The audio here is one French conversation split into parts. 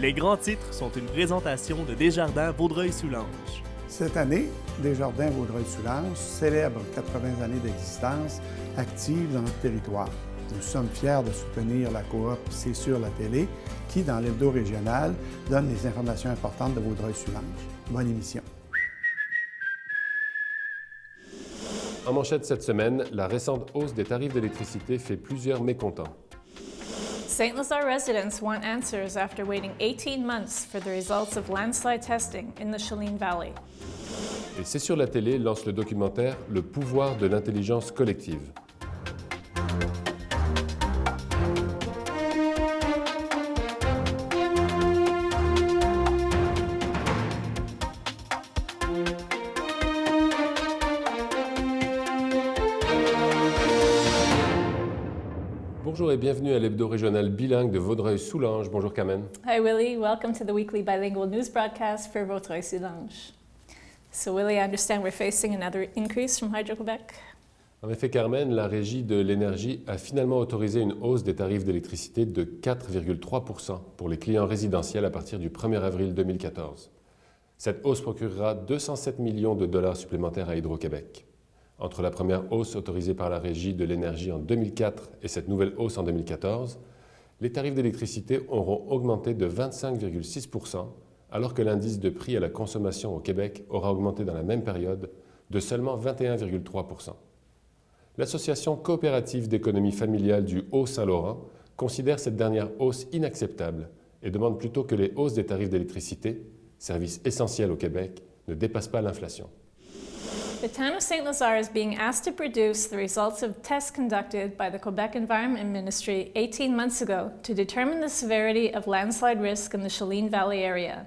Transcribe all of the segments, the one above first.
Les grands titres sont une présentation de Desjardins Vaudreuil-Soulanges. Cette année, Desjardins Vaudreuil-Soulanges célèbre 80 années d'existence active dans notre territoire. Nous sommes fiers de soutenir la coop C'est sur la télé qui, dans l'hebdo régional, donne les informations importantes de Vaudreuil-Soulanges. Bonne émission. En manchette cette semaine, la récente hausse des tarifs d'électricité fait plusieurs mécontents. St. Lazare residents want answers after waiting 18 months for the results of landslide testing in the Chalene Valley. Et C'est sur la télé lance le documentaire Le pouvoir de l'intelligence collective. Bonjour et bienvenue à l'hebdo régional bilingue de Vaudreuil-Soulanges. Bonjour Carmen. Hi Willie, welcome to the weekly bilingual news broadcast for Vaudreuil-Soulanges. So Willie, I understand we're facing another increase from Hydro-Québec. En effet, Carmen, la Régie de l'énergie a finalement autorisé une hausse des tarifs d'électricité de 4,3% pour les clients résidentiels à partir du 1er avril 2014. Cette hausse procurera 207 millions de dollars supplémentaires à Hydro-Québec. Entre la première hausse autorisée par la Régie de l'énergie en 2004 et cette nouvelle hausse en 2014, les tarifs d'électricité auront augmenté de 25,6%, alors que l'indice de prix à la consommation au Québec aura augmenté dans la même période de seulement 21,3%. L'Association coopérative d'économie familiale du Haut-Saint-Laurent considère cette dernière hausse inacceptable et demande plutôt que les hausses des tarifs d'électricité, service essentiel au Québec, ne dépassent pas l'inflation. The town of St. Lazare is being asked to produce the results of tests conducted by the Quebec Environment Ministry 18 months ago to determine the severity of landslide risk in the Chalene Valley area.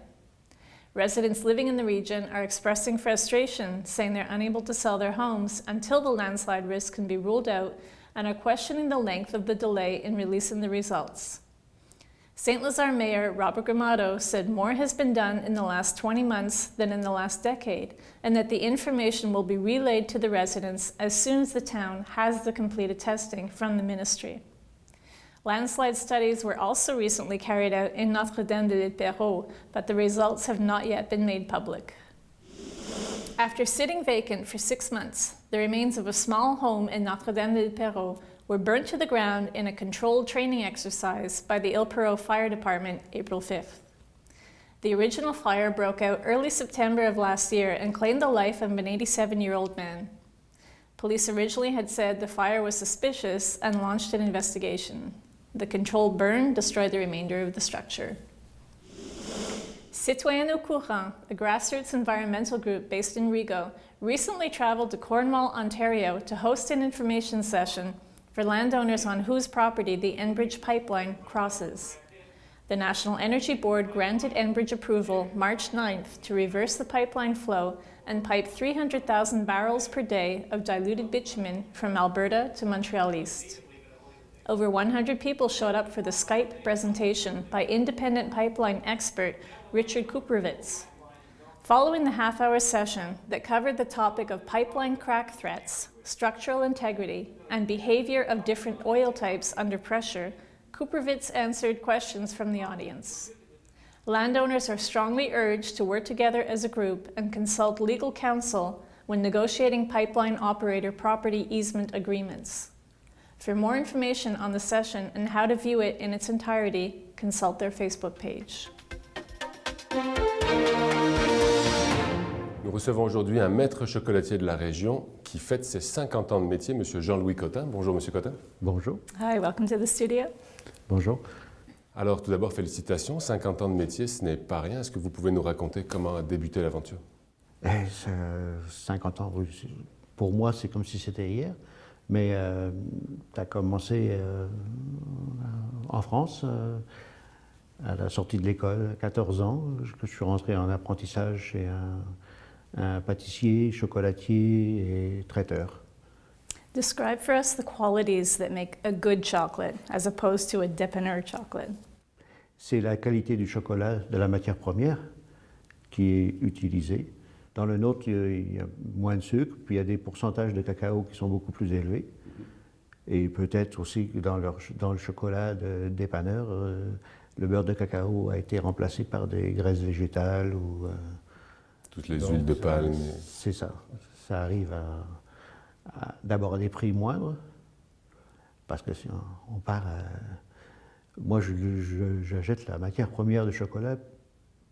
Residents living in the region are expressing frustration, saying they're unable to sell their homes until the landslide risk can be ruled out and are questioning the length of the delay in releasing the results. St. Lazare Mayor Robert Gramado said more has been done in the last 20 months than in the last decade, and that the information will be relayed to the residents as soon as the town has the completed testing from the ministry. Landslide studies were also recently carried out in Notre-Dame-de-l'Île-Perrot, but the results have not yet been made public. After sitting vacant for 6 months, the remains of a small home in Notre-Dame-de-l'Île-Perrot were burnt to the ground in a controlled training exercise by the Île-Perrot Fire Department April 5th. The original fire broke out early September of last year and claimed the life of an 87-year-old man. Police originally had said the fire was suspicious and launched an investigation. The controlled burn destroyed the remainder of the structure. Citoyens au Courant, a grassroots environmental group based in Rigaud, recently traveled to Cornwall, Ontario to host an information session for landowners on whose property the Enbridge pipeline crosses. The National Energy Board granted Enbridge approval March 9th to reverse the pipeline flow and pipe 300,000 barrels per day of diluted bitumen from Alberta to Montreal East. Over 100 people showed up for the Skype presentation by independent pipeline expert Richard Kuprovitz. Following the half-hour session that covered the topic of pipeline crack threats, structural integrity, and behavior of different oil types under pressure, Kuprovitz answered questions from the audience. Landowners are strongly urged to work together as a group and consult legal counsel when negotiating pipeline operator property easement agreements. For more information on the session and how to view it in its entirety, consult their Facebook page. Nous recevons aujourd'hui un maître chocolatier de la région qui fête ses 50 ans de métier, M. Jean-Louis Cottin. Bonjour, M. Cottin. Bonjour. Hi, welcome to the studio. Bonjour. Alors, tout d'abord, félicitations. 50 ans de métier, ce n'est pas rien. Est-ce que vous pouvez nous raconter comment a débuté l'aventure? 50 ans, pour moi, c'est comme si c'était hier. Mais ça a commencé en France, à la sortie de l'école, à 14 ans, que je suis rentré en apprentissage chez un pâtissier, chocolatier et traiteur. Describe for us the qualities that make a good chocolate as opposed to a dépanneur chocolate. C'est la qualité du chocolat, de la matière première qui est utilisée. Dans le nôtre, il y a moins de sucre, puis il y a des pourcentages de cacao qui sont beaucoup plus élevés. Et peut-être aussi que dans le chocolat de dépanneur, le beurre de cacao a été remplacé par des graisses végétales ou... Toutes les huiles de palme. C'est ça. Ça arrive d'abord à des prix moindres, parce que si on part... moi, j'achète la matière première de chocolat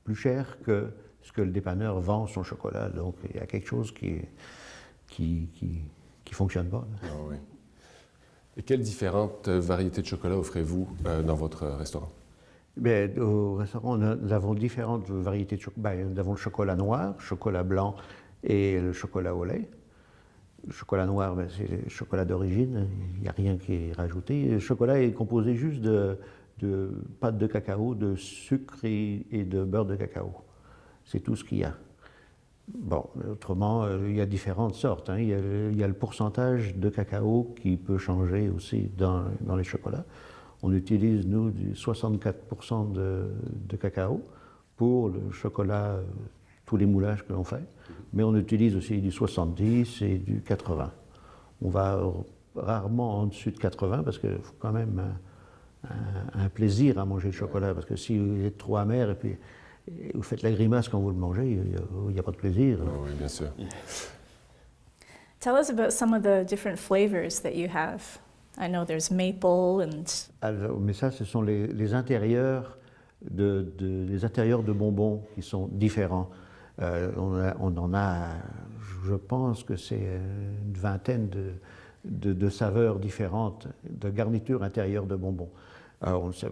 plus cher que ce que le dépanneur vend son chocolat. Donc, il y a quelque chose qui fonctionne pas. Ah oui. Et quelles différentes variétés de chocolat offrez-vous dans votre restaurant? Bien, au restaurant, nous avons différentes variétés de chocolat. Ben, nous avons le chocolat noir, chocolat blanc et le chocolat au lait. Le chocolat noir, ben, c'est le chocolat d'origine, il n'y a rien qui est rajouté. Le chocolat est composé juste de pâte de cacao, de sucre et de beurre de cacao. C'est tout ce qu'il y a. Bon, autrement, il y a différentes sortes. Hein. Il y a le pourcentage de cacao qui peut changer aussi dans les chocolats. On utilise, nous, du 64% de cacao pour le chocolat, tous les moulages que l'on fait. Mais on utilise aussi du 70 et du 80. On va rarement en dessus de 80 parce qu'il faut quand même un plaisir à manger le chocolat. Parce que si vous êtes trop amer et puis vous faites la grimace quand vous le mangez, il n'y a pas de plaisir. Oh oui, bien sûr. Tell us about some of the different flavors that you have. I know there's maple and... Alors, mais ça, ce sont les intérieurs les intérieurs de bonbons qui sont différents. On en a, je pense que c'est une vingtaine de saveurs différentes, de garnitures intérieures de bonbons. On sait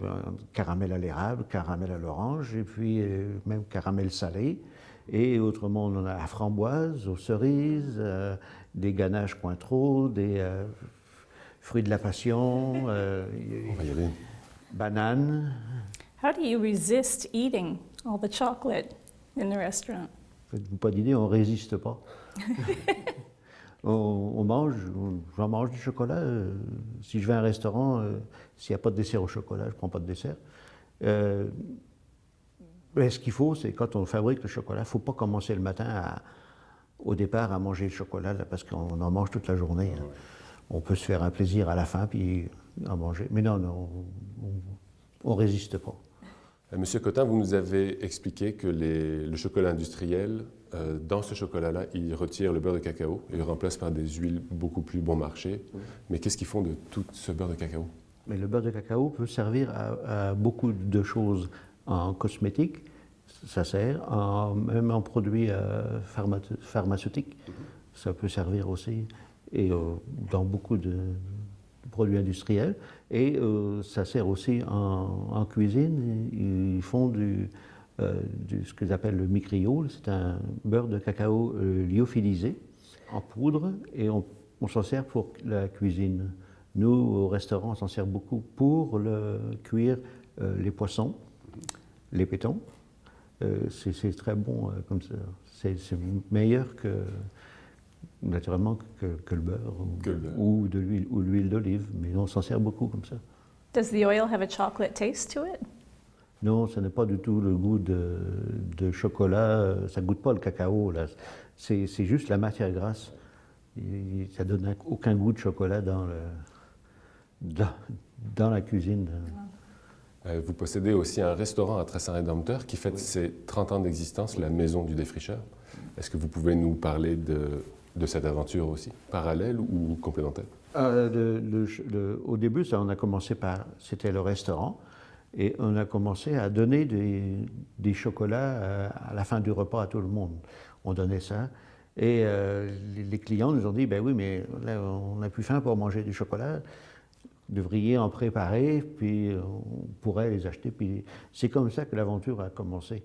caramel à l'érable, caramel à l'orange, et puis même caramel salé. Et autrement, on en a à framboise, aux cerises, des ganaches Cointreau, des fruits de la passion, On va y aller. bananes. How do you resist eating all the chocolate in the restaurant? Faites-vous pas d'idée, on ne résiste pas. On mange, j'en mange du chocolat. Si je vais à un restaurant, s'il n'y a pas de dessert au chocolat, je ne prends pas de dessert. Mais ce qu'il faut, c'est quand on fabrique le chocolat, il ne faut pas commencer le matin au départ à manger le chocolat, là, parce qu'on en mange toute la journée. Hein. On peut se faire un plaisir à la fin, puis en manger. Mais non, on ne résiste pas. Monsieur Cottin, vous nous avez expliqué que le chocolat industriel, dans ce chocolat-là, il retire le beurre de cacao et le remplace par des huiles beaucoup plus bon marché. Mais qu'est-ce qu'ils font de tout ce beurre de cacao? Mais le beurre de cacao peut servir à beaucoup de choses. En cosmétique, ça sert, même en produits pharmaceutiques, ça peut servir aussi, et dans beaucoup de produits industriels. Et ça sert aussi en cuisine. Ils font ce qu'ils appellent le micriol. C'est un beurre de cacao lyophilisé en poudre, et on s'en sert pour la cuisine. Nous, au restaurant, on s'en sert beaucoup pour cuire les poissons, les pétons. C'est très bon comme ça. C'est meilleur naturellement que le beurre, ou de l'huile d'olive, mais on s'en sert beaucoup comme ça. Does the oil have a chocolate taste to it? Non, ça n'a pas du tout le goût de chocolat, ça ne goûte pas le cacao, là. C'est juste la matière grasse. Ça ne donne aucun goût de chocolat dans la cuisine. Vous possédez aussi un restaurant à Très-Saint-Rédempteur qui fête ses 30 ans d'existence, la Maison du Défricheur. Est-ce que vous pouvez nous parler de cette aventure aussi, parallèle ou complémentaire? Au début, on a commencé c'était le restaurant, et on a commencé à donner des chocolats à la fin du repas à tout le monde. On donnait ça, et les clients nous ont dit, ben oui, mais là, on n'a plus faim pour manger du chocolat. Vous devriez en préparer, puis on pourrait les acheter. Puis c'est comme ça que l'aventure a commencé,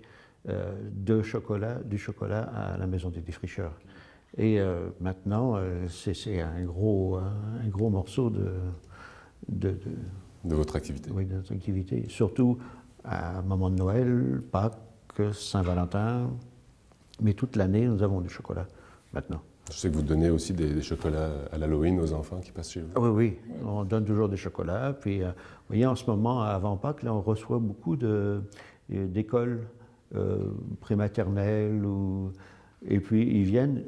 du chocolat à la Maison des Défricheurs. Et maintenant, c'est un gros morceau de votre activité. Oui, de notre activité. Surtout à un moment de Noël, Pâques, Saint-Valentin. Mais toute l'année, nous avons du chocolat maintenant. Je sais que vous donnez aussi des chocolats à l'Halloween aux enfants qui passent chez vous. Oui, oui, on donne toujours des chocolats. Puis, vous voyez, en ce moment, avant Pâques, là, on reçoit beaucoup d'écoles prématernelles ou Et puis ils viennent,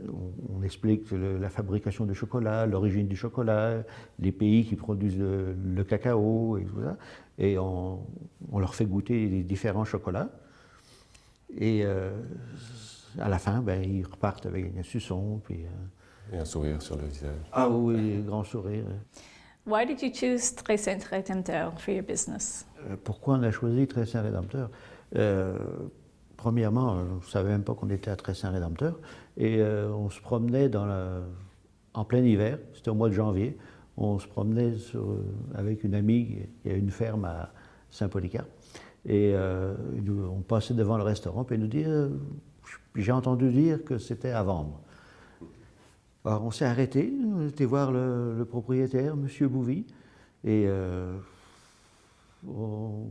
on explique la fabrication du chocolat, l'origine du chocolat, les pays qui produisent le cacao et tout ça. Et on leur fait goûter les différents chocolats. Et à la fin, ben, ils repartent avec un suçon. Puis, Et un sourire sur le visage. ah oui, grand sourire. Why did you choose Très Saint Rédempteur for your business? Pourquoi on a choisi Très Saint Rédempteur? Premièrement, on ne savait même pas qu'on était à Très Saint Rédempteur. Et on se promenait en plein hiver, c'était au mois de janvier. On se promenait avec une amie qui a une ferme à Saint-Polycarpe. Et on passait devant le restaurant, puis elle nous dit j'ai entendu dire que c'était à vendre. Alors on s'est arrêté, on était voir le propriétaire, M. Bouvy, et on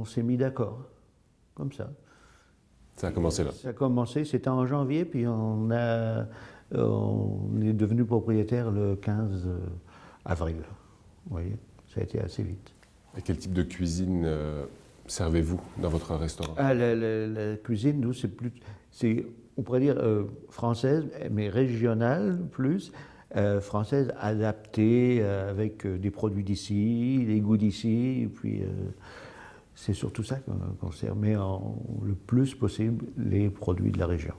s'est mis d'accord, comme ça. Ça a commencé là. Ça a commencé, c'était en janvier, puis on est devenu propriétaire le 15 avril. Vous voyez, ça a été assez vite. Et quel type de cuisine servez-vous dans votre restaurant? La cuisine, nous, on pourrait dire française, mais régionale plus, française adaptée avec des produits d'ici, des goûts d'ici, et puis c'est surtout ça qu'on sert, mais le plus possible les produits de la région.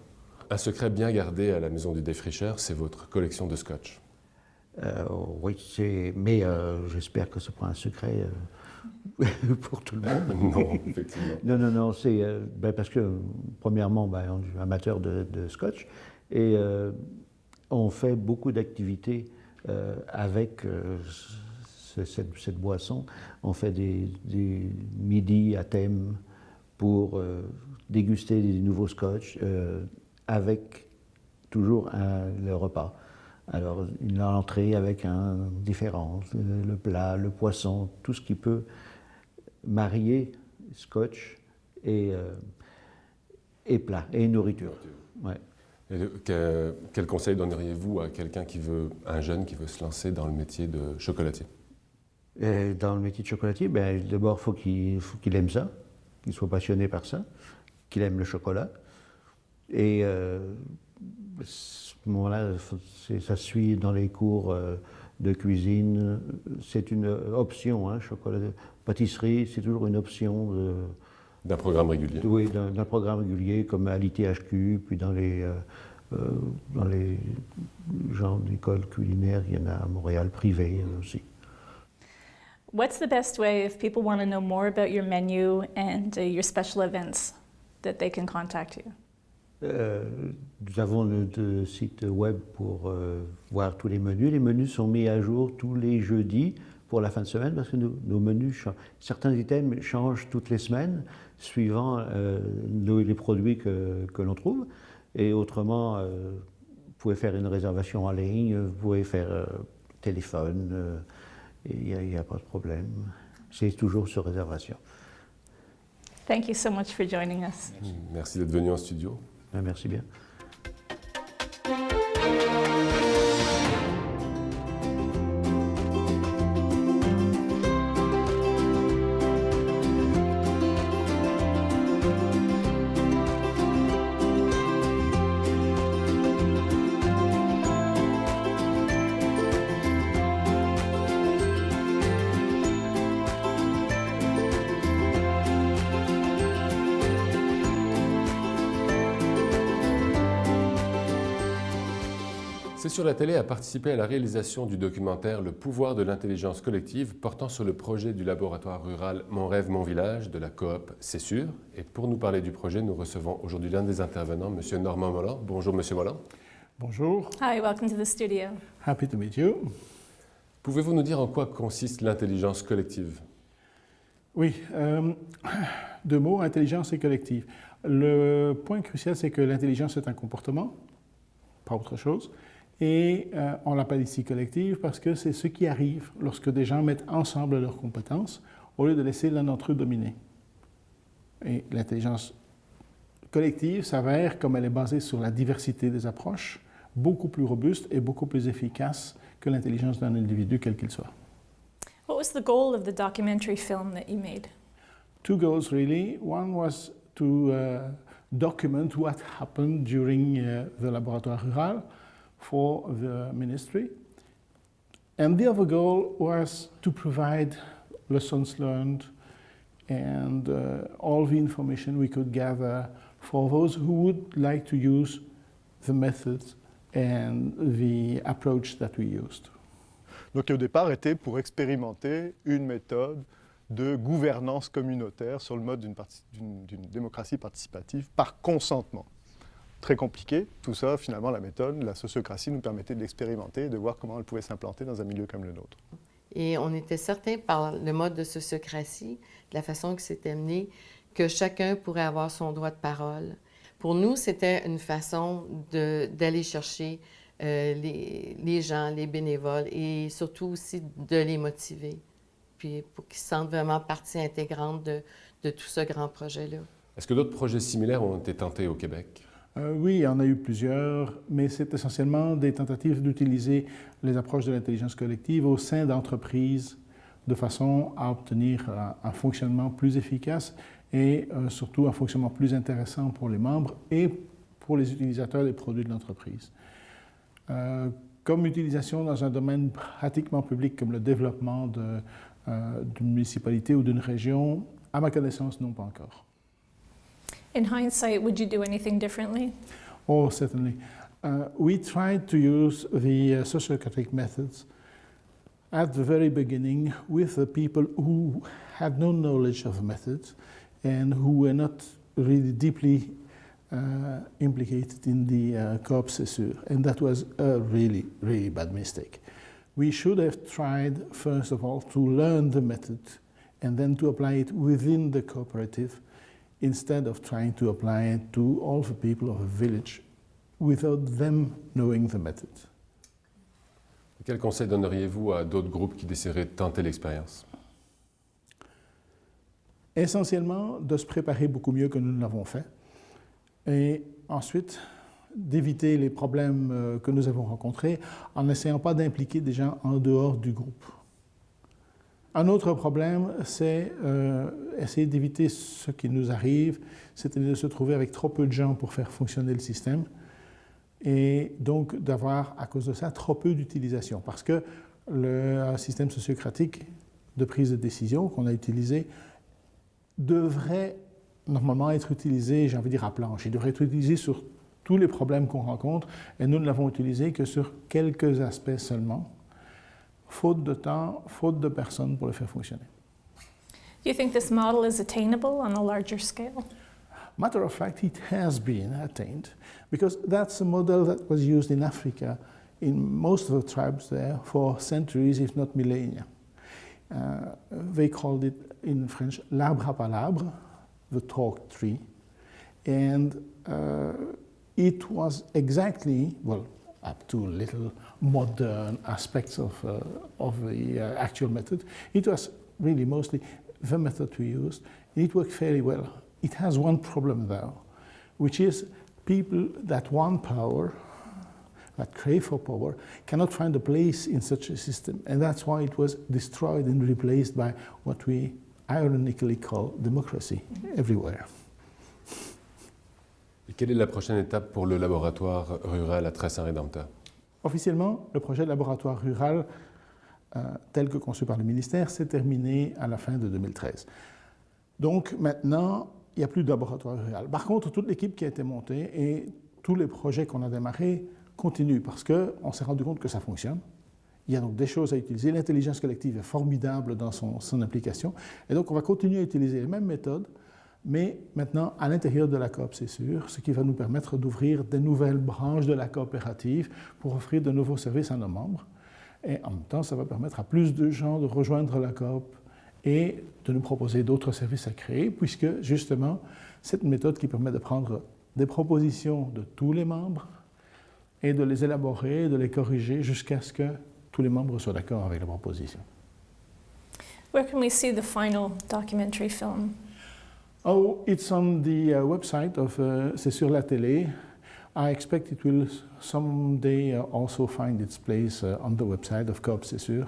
Un secret bien gardé à la Maison du Défricheur, c'est votre collection de scotch. Oui, mais j'espère que ce n'est pas un secret pour tout le monde. Non, effectivement. Non, c'est parce que, premièrement, on est amateur de scotch et on fait beaucoup d'activités avec cette boisson. On fait des midis à thème pour déguster des nouveaux scotch avec toujours le repas. Alors, une entrée avec un différent, le plat, le poisson, tout ce qui peut marier scotch et plat, et nourriture. Ouais. Et quel conseil donneriez-vous à quelqu'un un jeune qui veut se lancer dans le métier de chocolatier? Et dans le métier de chocolatier, d'abord, il faut qu'il aime ça, qu'il soit passionné par ça, qu'il aime le chocolat. Et à ce moment-là, ça suit dans les cours de cuisine. C'est une option, hein, chocolat, pâtisserie, c'est toujours une option. D'un programme régulier? Oui, d'un programme régulier, comme à l'ITHQ, puis dans les genres d'écoles culinaires, il y en a à Montréal, privées aussi. What's the best way if people want to know more about your menu and your special events that they can contact you? Nous avons notre site web pour voir tous les menus. Les menus sont mis à jour tous les jeudis pour la fin de semaine parce que nos menus, certains items changent toutes les semaines suivant les produits que l'on trouve. Et autrement, vous pouvez faire une réservation en ligne, vous pouvez faire téléphone, il n'y a pas de problème. C'est toujours sur réservation. Thank you so much for joining us. Merci d'être venu en studio. Merci bien. C'est sur la télé a participé à la réalisation du documentaire Le pouvoir de l'intelligence collective portant sur le projet du laboratoire rural Mon rêve, mon village de la coop C'est sûr. Et pour nous parler du projet, nous recevons aujourd'hui l'un des intervenants, M. Normand Molland. Bonjour M. Molland. Bonjour. Hi, welcome to the studio. Happy to meet you. Pouvez-vous nous dire en quoi consiste l'intelligence collective? Oui, deux mots, intelligence et collective. Le point crucial, c'est que l'intelligence est un comportement, pas autre chose. Et on l'appelle ici collective parce que c'est ce qui arrive lorsque des gens mettent ensemble leurs compétences au lieu de laisser l'un d'entre eux dominer. Et l'intelligence collective s'avère, comme elle est basée sur la diversité des approches, beaucoup plus robuste et beaucoup plus efficace que l'intelligence d'un individu, quel qu'il soit. What was the goal of the documentary film that you made? Two goals, really. One was to document what happened during the Laboratoire Rural for the ministry. And the other goal was to provide lessons learned and all the information we could gather for those who would like to use the methods and the approach that we used. Donc au départ était pour expérimenter une méthode de gouvernance communautaire sur le mode d'une démocratie participative par consentement. Très compliqué, tout ça finalement la méthode, la sociocratie nous permettait de l'expérimenter et de voir comment elle pouvait s'implanter dans un milieu comme le nôtre. Et on était certain par le mode de sociocratie, de la façon que c'était mené, que chacun pourrait avoir son droit de parole. Pour nous, c'était une façon d'aller chercher les gens, les bénévoles, et surtout aussi de les motiver, puis pour qu'ils se sentent vraiment partie intégrante de tout ce grand projet-là. Est-ce que d'autres projets similaires ont été tentés au Québec? Oui, il y en a eu plusieurs, mais c'est essentiellement des tentatives d'utiliser les approches de l'intelligence collective au sein d'entreprises de façon à obtenir un fonctionnement plus efficace et surtout un fonctionnement plus intéressant pour les membres et pour les utilisateurs des produits de l'entreprise. Comme utilisation dans un domaine pratiquement public comme le développement d'une municipalité ou d'une région, à ma connaissance, non pas encore. In hindsight, would you do anything differently? Oh, certainly. We tried to use the sociocratic methods at the very beginning with the people who had no knowledge of the methods and who were not really deeply implicated in the Coop CESUR, and that was a really, really bad mistake. We should have tried, first of all, to learn the method and then to apply it within the cooperative instead of trying to apply it to all the people of a village without them knowing the method. Quel conseil donneriez-vous à d'autres groupes qui décideraient de tenter l'expérience? Essentiellement, de se préparer beaucoup mieux que nous ne l'avons fait et ensuite d'éviter les problèmes que nous avons rencontrés en n'essayant pas d'impliquer des gens en dehors du groupe. Un autre problème, c'est essayer d'éviter ce qui nous arrive, c'est-à-dire de se trouver avec trop peu de gens pour faire fonctionner le système et donc d'avoir, à cause de ça, trop peu d'utilisation. Parce que le système sociocratique de prise de décision qu'on a utilisé devrait normalement être utilisé, j'ai envie de dire, à planche. Il devrait être utilisé sur tous les problèmes qu'on rencontre et nous ne l'avons utilisé que sur quelques aspects seulement. Faute de temps, faute de personnes pour le faire fonctionner. Do you think this model is attainable on a larger scale? Matter of fact, it has been attained because that's a model that was used in Africa in most of the tribes there for centuries, if not millennia. They called it in French l'arbre à palabre, the talk tree, and it was exactly, well, up to little modern aspects of the actual method. It was really mostly the method we used. It worked fairly well. It has one problem though, which is people that want power, that crave for power, cannot find a place in such a system. And that's why it was destroyed and replaced by what we ironically call democracy everywhere. Et quelle est la prochaine étape pour le laboratoire rural à Trail-Saint-Rédempteur? Officiellement, le projet de laboratoire rural, tel que conçu par le ministère, s'est terminé à la fin de 2013. Donc maintenant, il n'y a plus de laboratoire rural. Par contre, toute l'équipe qui a été montée et tous les projets qu'on a démarrés continuent parce qu'on s'est rendu compte que ça fonctionne. Il y a donc des choses à utiliser. L'intelligence collective est formidable dans son application. Et donc, on va continuer à utiliser les mêmes méthodes, mais maintenant à l'intérieur de la Coop CESUR, ce qui va nous permettre d'ouvrir de nouvelles branches de la coopérative pour offrir de nouveaux services à nos membres. Et en même temps, ça va permettre à plus de gens de rejoindre la Coop et de nous proposer d'autres services à créer, puisque justement, c'est une méthode qui permet de prendre des propositions de tous les membres et de les élaborer, de les corriger jusqu'à ce que tous les membres soient d'accord avec la proposition. Where can we see the final documentary film? Oh, it's on the website of C'est sur la télé. I expect it will someday also find its place on the website of Coop CESUR.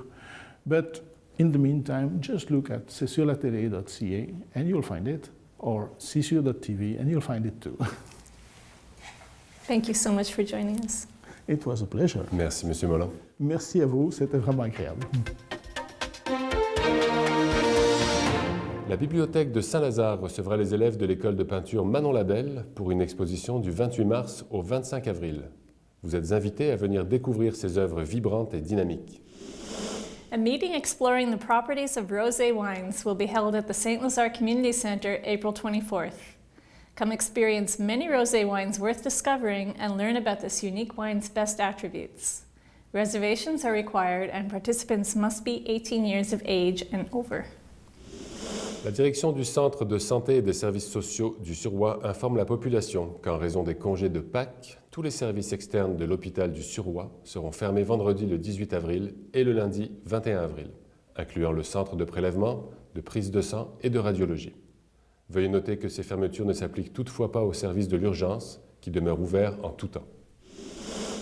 But in the meantime, just look at cessurlatélé.ca and you'll find it. or CCO.tv, and you'll find it too. Thank you so much for joining us. It was a pleasure. Merci, M. Mollin. Merci à vous, c'était vraiment agréable. La bibliothèque de Saint-Lazare recevra les élèves de l'école de peinture Manon Labelle pour une exposition du 28 mars au 25 avril. Vous êtes invités à venir découvrir ces œuvres vibrantes et dynamiques. A meeting exploring the properties of rosé wines will be held at the St. Lazare Community Center April 24th. Come experience many rosé wines worth discovering and learn about this unique wine's best attributes. Reservations are required and participants must be 18 years of age and over. La direction du Centre de santé et des services sociaux du Suroît informe la population qu'en raison des congés de Pâques, tous les services externes de l'hôpital du Suroît seront fermés vendredi le 18 avril et le lundi 21 avril, incluant le centre de prélèvement, de prise de sang et de radiologie. Veuillez noter que ces fermetures ne s'appliquent toutefois pas aux services de l'urgence, qui demeurent ouverts en tout temps.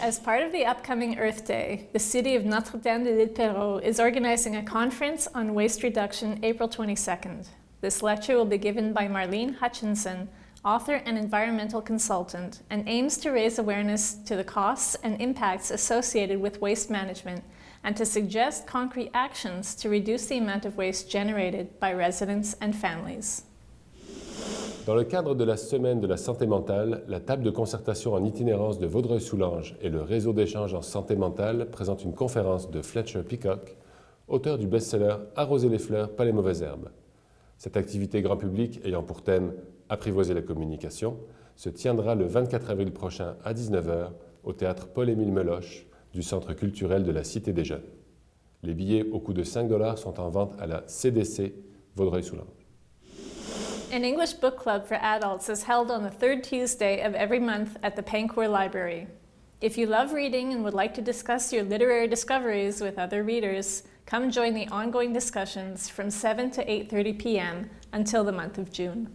As part of the upcoming Earth Day, the city of Notre-Dame de l'Île-Perrot is organizing a conference on waste reduction April 22nd. This lecture will be given by Marlene Hutchinson, author and environmental consultant, and aims to raise awareness to the costs and impacts associated with waste management and to suggest concrete actions to reduce the amount of waste generated by residents and families. Dans le cadre de la Semaine de la santé mentale, la table de concertation en itinérance de Vaudreuil-Soulanges et le réseau d'échange en santé mentale présentent une conférence de Fletcher Peacock, auteur du best-seller « Arroser les fleurs, pas les mauvaises herbes ». Cette activité grand public ayant pour thème « Apprivoiser la communication » se tiendra le 24 avril prochain à 19h au théâtre Paul-Émile Meloche du Centre culturel de la Cité des Jeunes. Les billets au coût de 5 $ sont en vente à la CDC Vaudreuil-Soulanges. An English book club for adults is held on the third Tuesday of every month at the Pancourt Library. If you love reading and would like to discuss your literary discoveries with other readers, come join the ongoing discussions from 7 to 8:30 p.m. until the month of June.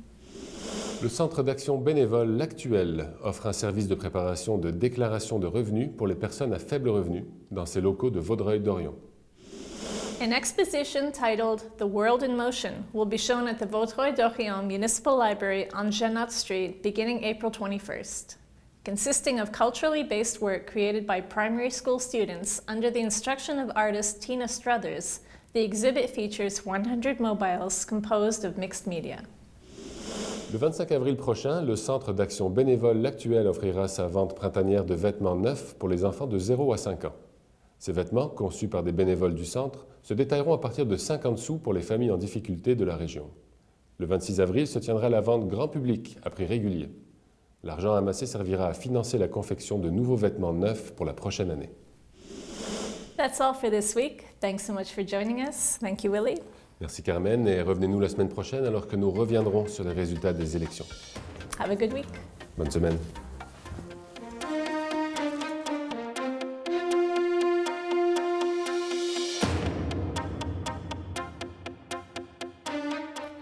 Le Centre d'action bénévole L'Actuel offre un service de préparation de déclaration de revenus pour les personnes à faible revenu dans ses locaux de Vaudreuil-Dorion. An exposition titled The World in Motion will be shown at the Vaudreuil-Dorion Municipal Library on Janot Street beginning April 21st. Consisting of culturally based work created by primary school students under the instruction of artist Tina Struthers, the exhibit features 100 mobiles composed of mixed media. Le 25 avril prochain, le Centre d'action bénévole L'Actuel offrira sa vente printanière de vêtements neufs pour les enfants de 0 à 5 ans. Ces vêtements, conçus par des bénévoles du centre, se détailleront à partir de 50 sous pour les familles en difficulté de la région. Le 26 avril se tiendra la vente grand public à prix régulier. L'argent amassé servira à financer la confection de nouveaux vêtements neufs pour la prochaine année. That's all for this week. Thanks so much for joining us. Thank you, Willie. Merci Carmen et revenez-nous la semaine prochaine alors que nous reviendrons sur les résultats des élections. Have a good week. Bonne semaine.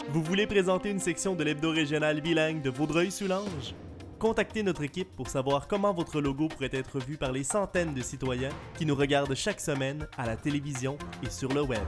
Vous voulez présenter une section de l'hebdo régional bilingue de Vaudreuil-Soulanges? Contactez notre équipe pour savoir comment votre logo pourrait être vu par les centaines de citoyens qui nous regardent chaque semaine à la télévision et sur le web.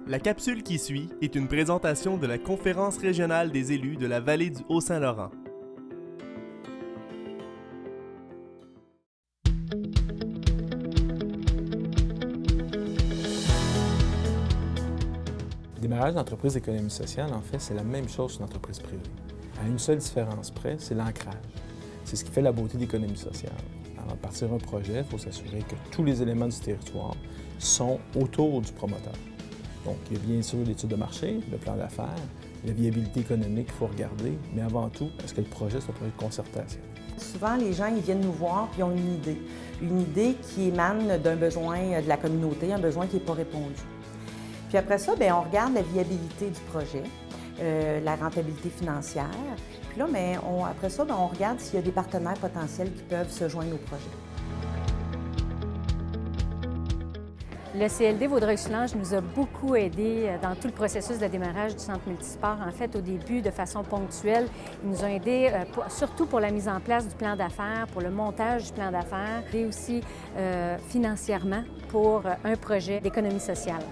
La capsule qui suit est une présentation de la Conférence régionale des élus de la vallée du Haut-Saint-Laurent. Le démarrage d'entreprise d'économie sociale, en fait, c'est la même chose qu'une entreprise privée. À une seule différence près, c'est l'ancrage. C'est ce qui fait la beauté d'économie sociale. Avant de partir un projet, il faut s'assurer que tous les éléments du territoire sont autour du promoteur. Donc, il y a bien sûr l'étude de marché, le plan d'affaires, la viabilité économique qu'il faut regarder, mais avant tout, est-ce que le projet, c'est un projet de concertation? Souvent, les gens ils viennent nous voir et ont une idée qui émane d'un besoin de la communauté, un besoin qui n'est pas répondu. Puis après ça, bien, on regarde la viabilité du projet, la rentabilité financière. Puis là, bien, après ça, bien, on regarde s'il y a des partenaires potentiels qui peuvent se joindre au projet. Le CLD Vaudreuil-Soulanges nous a beaucoup aidés dans tout le processus de démarrage du centre multisport. En fait, au début, de façon ponctuelle, ils nous ont aidés surtout pour la mise en place du plan d'affaires, pour le montage du plan d'affaires et aussi financièrement pour un projet d'économie sociale.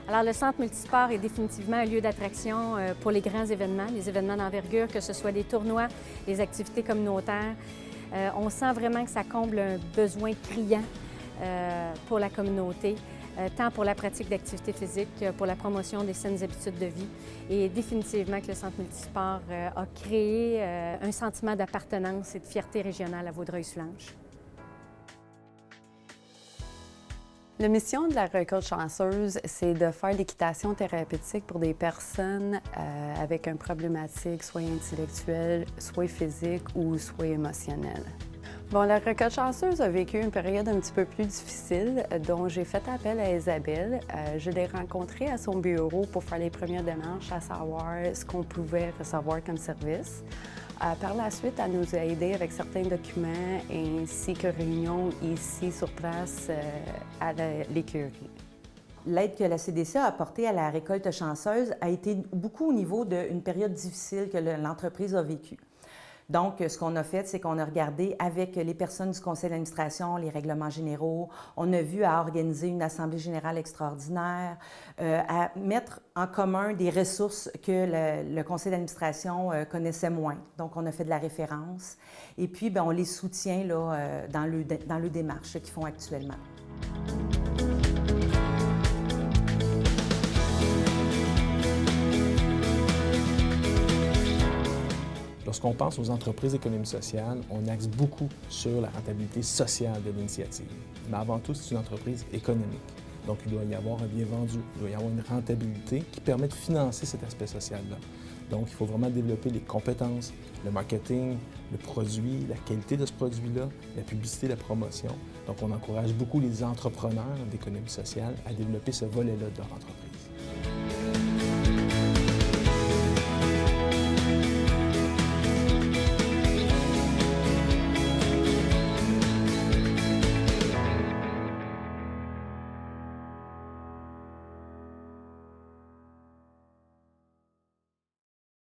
Alors, le centre multisport est définitivement un lieu d'attraction pour les grands événements, les événements d'envergure, que ce soit des tournois, des activités communautaires. On sent vraiment que ça comble un besoin criant pour la communauté, tant pour la pratique d'activités physiques que pour la promotion des saines habitudes de vie. Et définitivement que le centre multisport a créé un sentiment d'appartenance et de fierté régionale à Vaudreuil-Soulanges. La mission de la Récolte chanceuse, c'est de faire l'équitation thérapeutique pour des personnes avec une problématique soit intellectuelle, soit physique ou soit émotionnelle. Bon, la Récolte chanceuse a vécu une période un petit peu plus difficile, dont j'ai fait appel à Isabelle. Je l'ai rencontrée à son bureau pour faire les premières démarches, à savoir ce qu'on pouvait recevoir comme service. Par la suite, elle nous a aidés avec certains documents ainsi que réunions ici sur place à l'écurie. L'aide que la CDC a apportée à la récolte chanceuse a été beaucoup au niveau d'une période difficile que l'entreprise a vécue. Donc, ce qu'on a fait, c'est qu'on a regardé avec les personnes du conseil d'administration, les règlements généraux. On a vu à organiser une assemblée générale extraordinaire, à mettre en commun des ressources que le conseil d'administration connaissait moins. Donc, on a fait de la référence. Et puis, bien, on les soutient là, dans le démarche qu'ils font actuellement. Lorsqu'on pense aux entreprises d'économie sociale, on axe beaucoup sur la rentabilité sociale de l'initiative. Mais avant tout, c'est une entreprise économique. Donc, il doit y avoir un bien vendu, il doit y avoir une rentabilité qui permet de financer cet aspect social-là. Donc, il faut vraiment développer les compétences, le marketing, le produit, la qualité de ce produit-là, la publicité, la promotion. Donc, on encourage beaucoup les entrepreneurs d'économie sociale à développer ce volet-là de leur entreprise.